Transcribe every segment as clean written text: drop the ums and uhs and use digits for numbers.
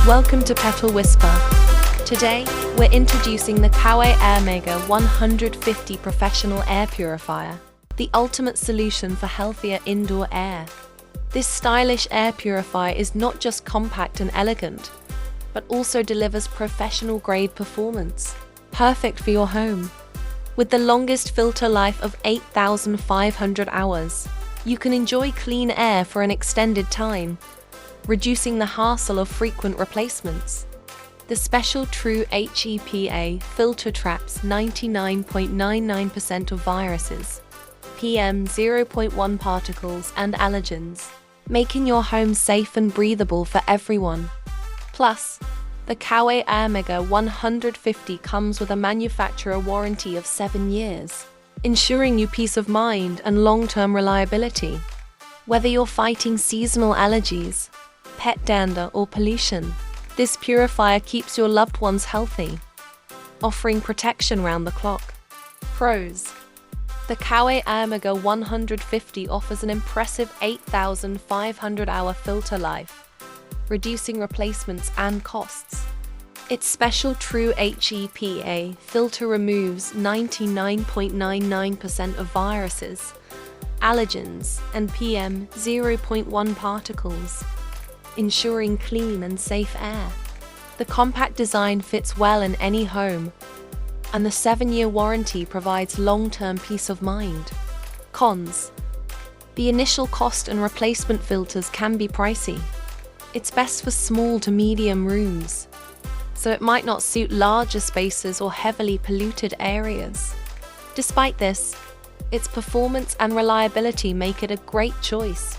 Welcome to Petal Whisper. Today, we're introducing the Coway Airmega 150 Professional Air Purifier, the ultimate solution for healthier indoor air. This stylish air purifier is not just compact and elegant, but also delivers professional-grade performance, perfect for your home. With the longest filter life of 8,500 hours, you can enjoy clean air for an extended time, reducing the hassle of frequent replacements. The special True HEPA filter traps 99.99% of viruses, PM0.1 particles and allergens, making your home safe and breathable for everyone. Plus, the Coway Airmega 150 comes with a manufacturer warranty of 7 years, ensuring you peace of mind and long-term reliability. Whether you're fighting seasonal allergies, pet dander or pollution, this purifier keeps your loved ones healthy, offering protection round the clock. Pros: the Coway Airmega 150 offers an impressive 8,500-hour filter life, reducing replacements and costs. Its special True HEPA filter removes 99.99% of viruses, allergens, and PM0.1 particles, ensuring clean and safe air. The compact design fits well in any home, and the 7-year warranty provides long-term peace of mind. Cons: the initial cost and replacement filters can be pricey. It's best for small to medium rooms, so it might not suit larger spaces or heavily polluted areas. Despite this, its performance and reliability make it a great choice.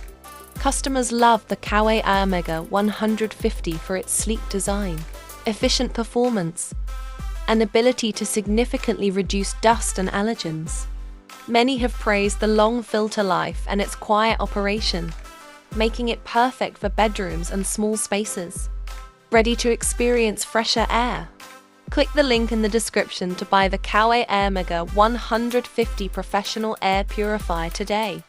Customers love the Coway Airmega 150 for its sleek design, efficient performance, and ability to significantly reduce dust and allergens. Many have praised the long filter life and its quiet operation, making it perfect for bedrooms and small spaces. Ready to experience fresher air? Click the link in the description to buy the Coway Airmega 150 Professional Air Purifier today.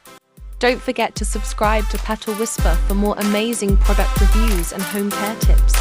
Don't forget to subscribe to Petal Whisper for more amazing product reviews and home care tips.